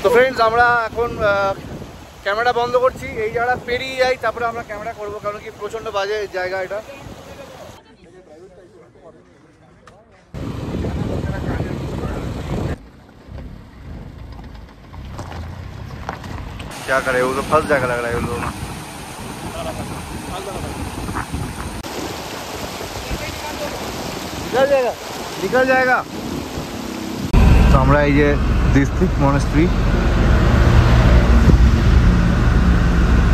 তো ফ্রেন্ডস আমরা এখন ক্যামেরা বন্ধ করছি, এই জায়গাটা পেরিয়ে যাই তারপরে আমরা ক্যামেরা করবো, কারণ কি প্রচণ্ড বাজে জায়গা এটা। क्या करे, वो तो फंस जाएगा लग रहा है उन लोगों। निकल जाएगा। तो আমরা এই যে ডিস্ট্রিক্ট মনাস্ট্রি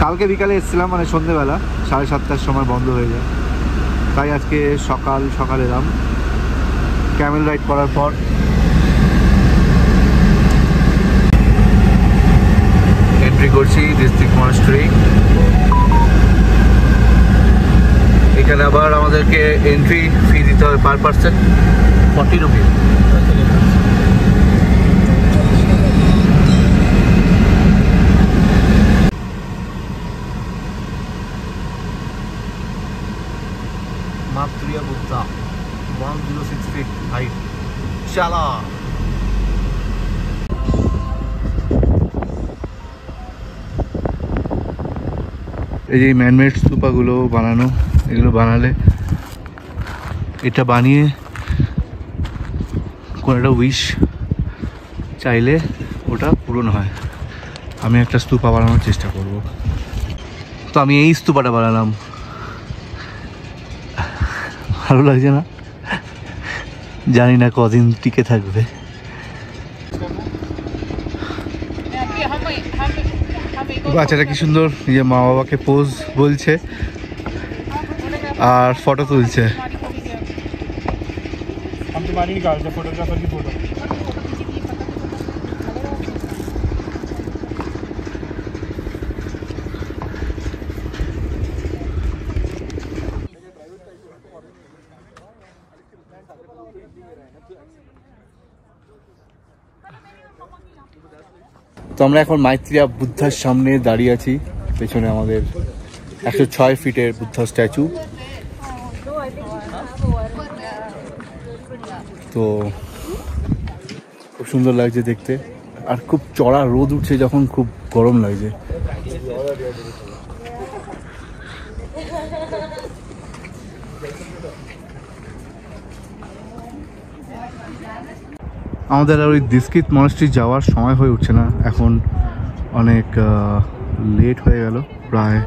কালকে বিকালে এসেছিলাম, মানে সন্ধ্যেবেলা 7:30টার সময় বন্ধ হয়ে যায়, তাই আজকে সকাল সকাল এলাম ক্যামেল রাইড করার পর। এন্ট্রি করছি ডিস্ট্রিক্ট মনাস্ট্রি। এখানে আবার আমাদেরকে এন্ট্রি ফি দিতে হবে per person 40 rupee. Maitreya Buddha 106 feet height. চালা এই যে ম্যানমেড স্তূপাগুলো বানানো, এগুলো বানালে এটা বানিয়ে কোনো একটা উইশ চাইলে ওটা পূরণ হয়। আমি একটা স্তূপা বানানোর চেষ্টা করব। তো আমি এই স্তূপাটা বানালাম, ভালো লাগছে না? জানি না কদিন টিকে থাকবে। বাচ্চাটা কি সুন্দর নিজের মা বাবাকে পোজ বলছে আর ফটো তুলছে। তো আমরা এখন মাইত্রিয়া বুদ্ধার সামনে দাঁড়িয়ে আছি। পেছনে আমাদের 106 ফিটের বুদ্ধা স্ট্যাচু। তো খুব সুন্দর লাগছে দেখতে, আর খুব চড়া রোদ উঠছে যখন, খুব গরম লাগছে। আমাদের আর ওই ডিস্ট্রিক্ট মনাস্ট্রি যাওয়ার সময় হয়ে উঠছে না, এখন অনেক লেট হয়ে গেল, প্রায়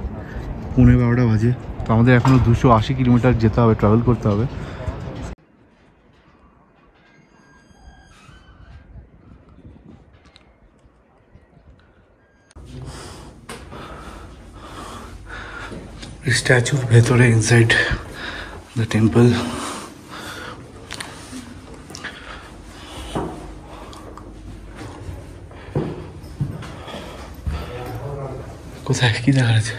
11:30 বাজে। তো আমাদের এখনও 280 কিলোমিটার যেতে হবে, ট্রাভেল করতে হবে। স্ট্যাচুর ভেতরে ইনসাইড দ্য টেম্পল কোথায় কি দেখা যাচ্ছে?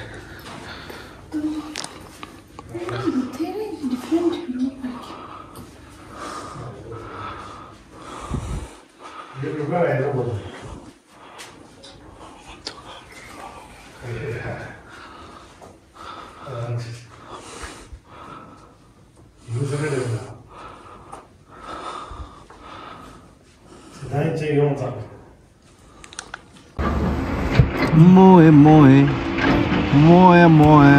মোয়ে মোয়ে মোয়ে মোয়ে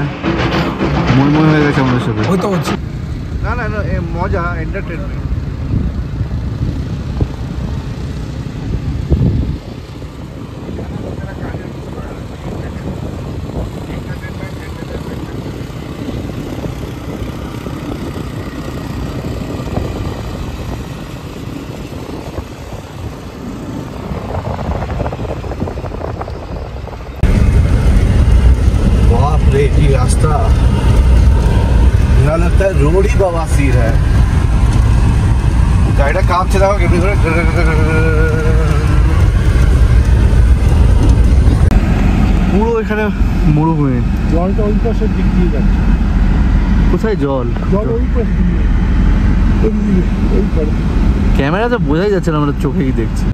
মোয়ে মোয়ে হয়ে গেছে আমাদের সাথে। ওই তো হচ্ছে না না না, মজা, এন্টারটেনমেন্ট। ये रास्ता यहाँ लगता है रोड ही बवासीर है। गाड़िটা কাঁপছে দাও কেমনি করে। পুরো এখানে মরুভূমি, জলটা ওই পাশের দিক দিয়ে যাচ্ছে। কোথায় জল? জল ওই পাশে দিয়ে, ওই পাশে। ক্যামেরাতে বোঝাই যাচ্ছে না, আমরা চোখেই দেখছি।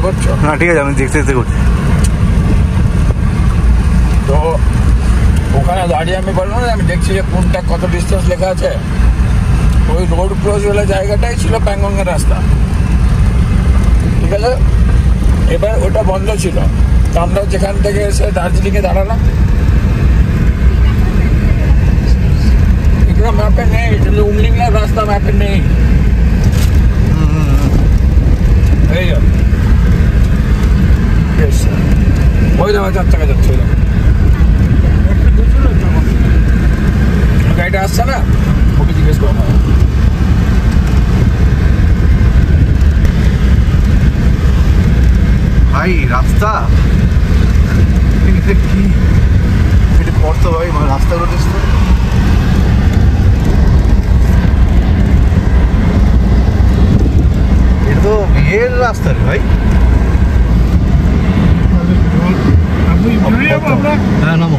করছো না ঠিক আছে, আমি দেখতে দেখতে করছি। তো ওখানে দাঁড়িয়ে আমি বললাম না, আমি দেখছি যে কোনটা কত ডিস্টেন্স লেখা আছে। ওই রোড ক্রস হলে জায়গাটাই ছিল প্যাংগংয়ের রাস্তা, ঠিক আছে। এবার ওটা বন্ধ ছিল, তো আমরা যেখান থেকে এসে দার্জিলিংয়ে দাঁড়ালাম। এগুলো ম্যাপে নেই, উমলিংয়ের রাস্তা ম্যাপে নেই। এই ওই দাম 4 টাকা যাচ্ছে, গাড়িটা আসছে না, ওকে জিজ্ঞেস করো। ভাই রাস্তা কি এটা পড়তো ভাই, মানে রাস্তাগুলো দেখছো এটা তো বিয়ের রাস্তা রে ভাই। হ্যাঁ নামো।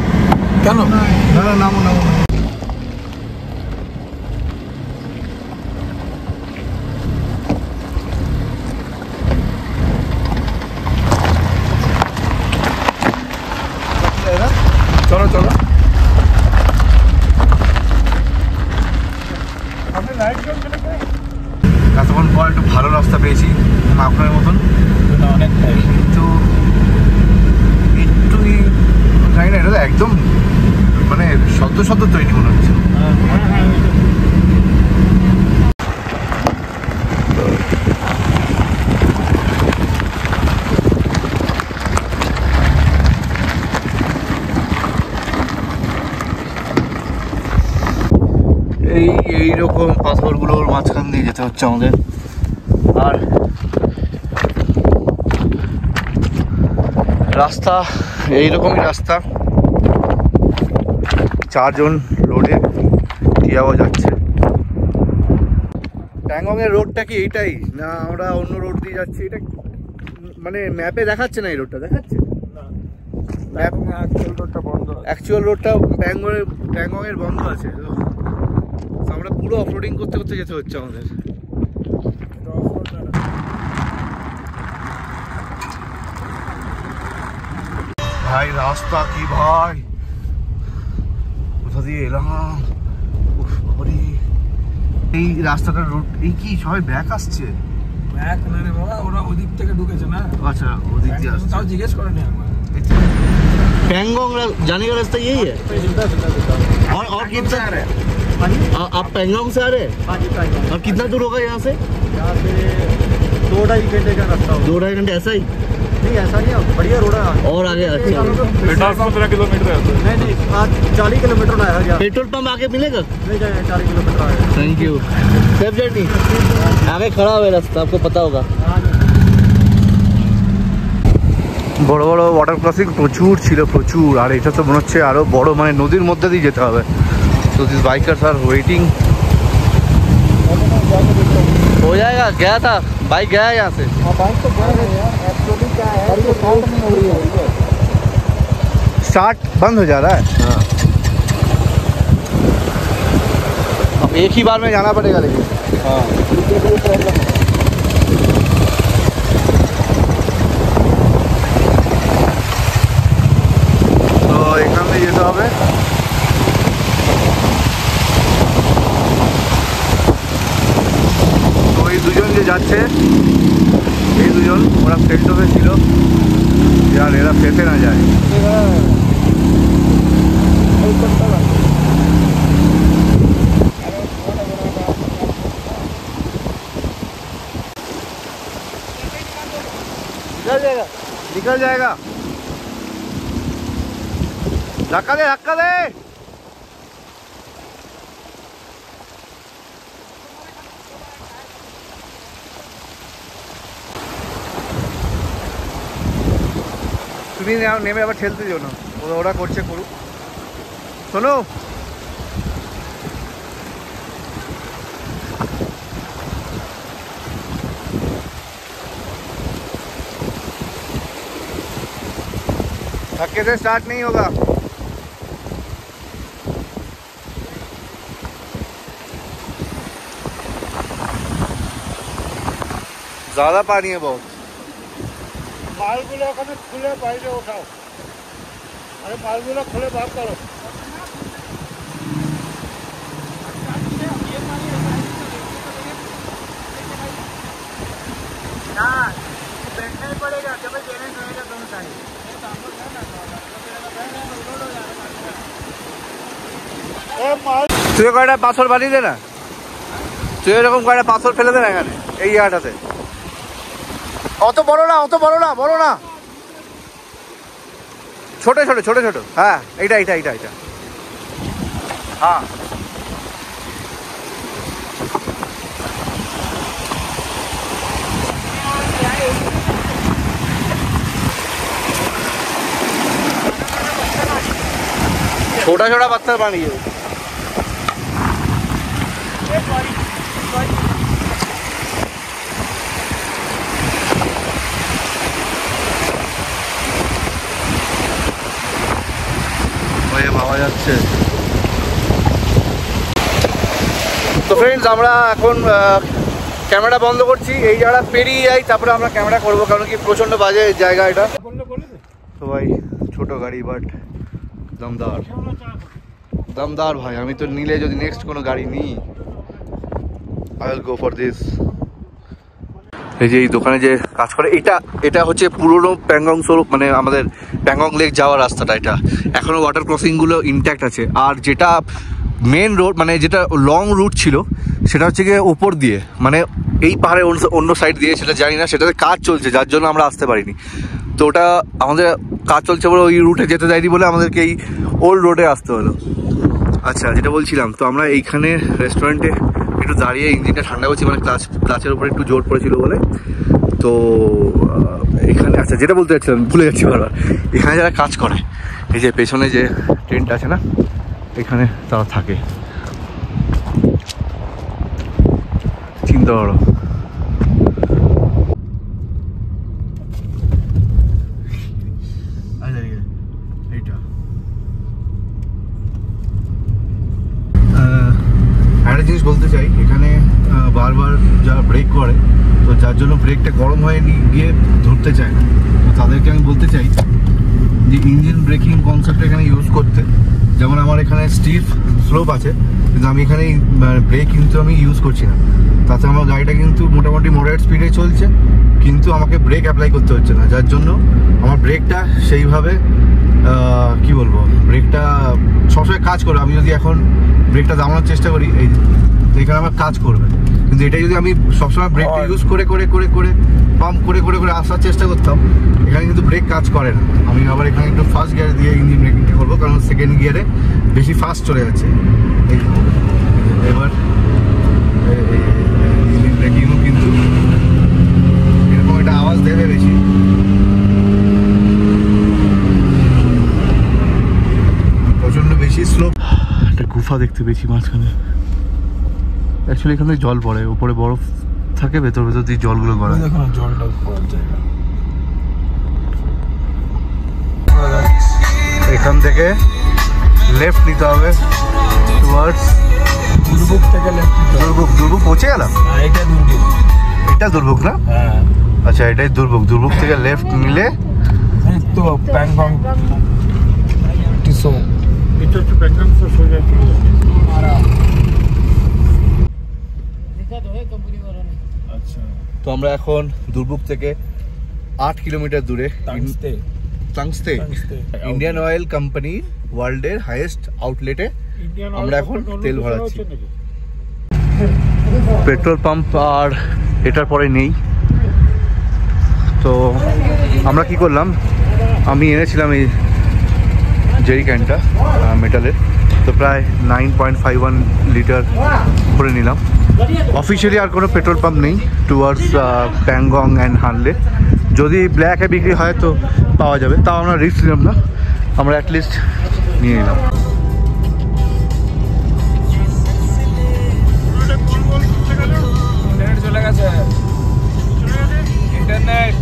কেন না না নামো নামো। চলো চলো। এতক্ষণ পর একটু ভালো রাস্তা পেয়েছি আপনার মতন, অনেকটাই। কিন্তু একটু জানি না, এটা তো একদম মানে সদ্য সদ্য তৈরি মনে হচ্ছে। এইরকম পাথরগুলোর মাঝখান দিয়ে যেতে হচ্ছে আমাদের। আর রাস্তা এইরকমই রাস্তা, 4 জন লোডে টিয়াও যাচ্ছে। প্যাংগংয়ের রোডটা কি এইটাই না আমরা অন্য রোড দিয়ে যাচ্ছি? এটা মানে ম্যাপে দেখাচ্ছে না, এই রোডটা দেখাচ্ছে ম্যাপ, অ্যাকচুয়াল রোডটা প্যাংগংয়ের বন্ধ আছে। আমরা পুরো অফরোডিং করতে করতে যেতে হচ্ছে আমাদের। ভাই রাস্তা কি ভাই, কোথা দিয়ে এলাম। এই রাস্তাটার রোড এই কি সবাই ব্যাক আসছে? ব্যাক না রে বাবা, ওরা ওদিক থেকে ঢুকেছে না। अच्छा ওদিক দিয়ে আসছে, তাও জিজ্ঞেস করে নি একবার। पैंगोंग जाने का रास्ता यही है? और कितना आप पैंगोंग से आ रहे हैं? और कितना दूर होगा यहाँ से? 2-2.5 घंटे का रास्ता होगा। 2-2.5 घंटे ऐसा ही? नहीं ऐसा नहीं, बढ़िया रोड है। और आगे अच्छा 15 किलोमीटर है। नहीं 40 किलोमीटर ना है। पेट्रोल पंप आगे मिलेगा? नहीं जाए 40 किलोमीटर आएगा। Thank you, safe journey. आगे खड़ा हुआ है रास्ता, आपको पता होगा। বড় বড় ওয়াটার ক্রসিং প্রচুর ছিল, প্রচুর। আর এটা তো মনে হচ্ছে আরো বড়, মানে নদীর মধ্যে দিয়ে যেতে হবে। তো দিস বাইকার্স আর ওয়েটিং। हो जाएगा, गया था बाइक, गया है यहाँ से। बाइक तो गया है यार, एक्चुअली क्या है ये साउंड नहीं हो रही है, स्टार्ट बंद हो जा रहा है। हाँ अब एक ही बार में जाना पड़ेगा लेकिन। हाँ तो এখান থেকে যেতে হবে। তো এই দুজন যে যাচ্ছে, এই দুজন ওরা ফেল্ট অফে ছিল, আর এরা ফেসে না যায়। निकल जाएगा। धक्का दे, धक्का दे। তুমি নেমে আবার ঠেলতে যেও না, ওরা করছে করুক। শোনো धक्के से स्टार्ट नहीं होगा। ज्यादा पानी है बहुत। মালগুলো ওখানে খুলে বাইরে ওঠাও, আরে মালগুলো খুলে বার করো। ना बैठना ही पड़ेगा, जब बैलेंस रहेगा दोनों साइड। তুই কয়টা পাথর বানিয়ে দে না, তুই এরকম কয়টা পাথর ফেলে দে না এখানে এই জায়গাটাতে। অত বড় না, অত বড় না, বড় না, ছোট ছোট ছোট ছোট। হ্যাঁ এইটা এইটা এইটা এইটা, হ্যাঁ छोटा छोटा पत्थर बनिए। পাওয়া যাচ্ছে। তো ফ্রেন্ডস আমরা এখন ক্যামেরা বন্ধ করছি, এই জায়গাটা পেরিয়ে যাই তারপরে আমরা ক্যামেরা করবো, কারণ কি প্রচন্ড বাজে জায়গা এটা। তো ভাই ছোট গাড়ি বাট দমদার দমদার ভাই। আমি তো নিলে যদি নেক্সট কোনো গাড়ি নিই I will go for this. এই যে এই দোকানে যে কাজ করে, এটা হচ্ছে পুরোনো প্যাংগং স্বরূপ, মানে আমাদের প্যাংগং লেক যাওয়ার রাস্তাটা। এটা এখনো ওয়াটার ক্রসিংগুলো ইনট্যাক্ট আছে। আর যেটা মেন রোড, মানে যেটা লং রুট ছিল, সেটা হচ্ছে গিয়ে ওপর দিয়ে, মানে এই পাহাড়ের অন্য সাইড দিয়ে, সেটা জানি না, সেটাতে কাজ চলছে যার জন্য আমরা আসতে পারিনি। তো ওটা আমাদের কাজ চলছে বলে ওই রুটে যেতে দেয়নি বলে আমাদেরকে এই ওল্ড রোডে আসতে হলো। আচ্ছা, যেটা বলছিলাম, তো আমরা এইখানে রেস্টুরেন্টে একটু দাঁড়িয়ে ইঞ্জিনটা ঠান্ডা করছি, মানে ক্লাচের উপরে একটু জোর পড়েছিল বলে। তো এখানে, আচ্ছা যেটা বলতে চাচ্ছিলাম ভুলে যাচ্ছি বারবার, এখানে যারা কাজ করে, এই যে পেছনে যে টেন্ট আছে না, এখানে তারা থাকে। চিন্তা করো, এইটা একটা জিনিস বলতে চাই, এখানে বারবার যারা ব্রেক করে, তো যার জন্য ব্রেকটা গরম হয়ে গিয়ে ধরতে চায় না, তো তাদেরকে আমি বলতে চাই যে ইঞ্জিন ব্রেকিং কনসেপ্ট এখানে ইউজ করতে। যেমন আমার এখানে স্টিফ স্লোপ আছে, কিন্তু আমি এখানে ব্রেক কিন্তু আমি ইউজ করছি না, তাতে আমার গাড়িটা কিন্তু মোটামুটি মডারেট স্পিডে চলছে, কিন্তু আমাকে ব্রেক অ্যাপ্লাই করতে হচ্ছে না, যার জন্য আমার ব্রেকটা সেইভাবে কি বলবো, ব্রেকটা সবসময় কাজ করবে। আমি যদি এখন ব্রেকটা দামানোর চেষ্টা করি, এই এখানে আমার কাজ করবে, কিন্তু এটা যদি আমি সবসময় ব্রেকটা ইউজ করে করে করে করে পাম্প করে করে করে আসার চেষ্টা করতাম, এখানে কিন্তু ব্রেক কাজ করে না। আমি আবার এখানে একটু ফার্স্ট গিয়ারে দিয়ে ইঞ্জিন ব্রেকিংটা করবো, কারণ সেকেন্ড গিয়ারে বেশি ফাস্ট চলে যাচ্ছে। এবার ইঞ্জিন ব্রেকিংও কিন্তু এরকম একটা আওয়াজ দেবে বেশি। প্রচন্ড বেশি স্লো। একটা গুফা দেখতে পেয়েছি মাঝখানে, অ্যাকচুয়ালি এখানে জল পড়ে, উপরে বরফ থাকে, ভেতর ভেতর দিয়ে জলগুলো গড়ায়। দেখুন জলটা পড়ার জায়গা। এখান থেকে লেফট নিতে হবে টুয়ার্ডস দুর্ভোগ থেকে লেফট। দুর্ভোগ পৌঁছে গেলাম। এটা দুর্ভোগ, এটা দুর্ভোগ না? হ্যাঁ আচ্ছা, এটাই দুর্ভোগ থেকে লেফট নিলে এই তো প্যাংগং টিসো। এটা হচ্ছে প্যাংগং সোজা চলে যাচ্ছে। আচ্ছা, তো আমরা এখন দুর্ভোগ থেকে 8 কিলোমিটার দূরে টাংস্তে ইন্ডিয়ান অয়েল কোম্পানি ওয়ার্ল্ডের হাইয়েস্ট আউটলেটে আমরা এখন তেল ভরাচ্ছি। পেট্রোল পাম্প আর এটার পরে নেই, তো আমরা কি করলাম, আমি এনেছিলাম এই জেরি ক্যানটা মেটালের, তো প্রায় 9.51 লিটার করে নিলাম। অফিসিয়ালি আর কোনো পেট্রোল পাম্প নেই টুয়ার্ডস প্যাংগং অ্যান্ড হানলে। যদি ব্ল্যাকে বিক্রি হয় তো পাওয়া যাবে, তাও আমরা রিস্ক নিলাম না, আমরা অ্যাটলিস্ট নিয়ে নিলাম। চলে গেছে ইন্টারনেট।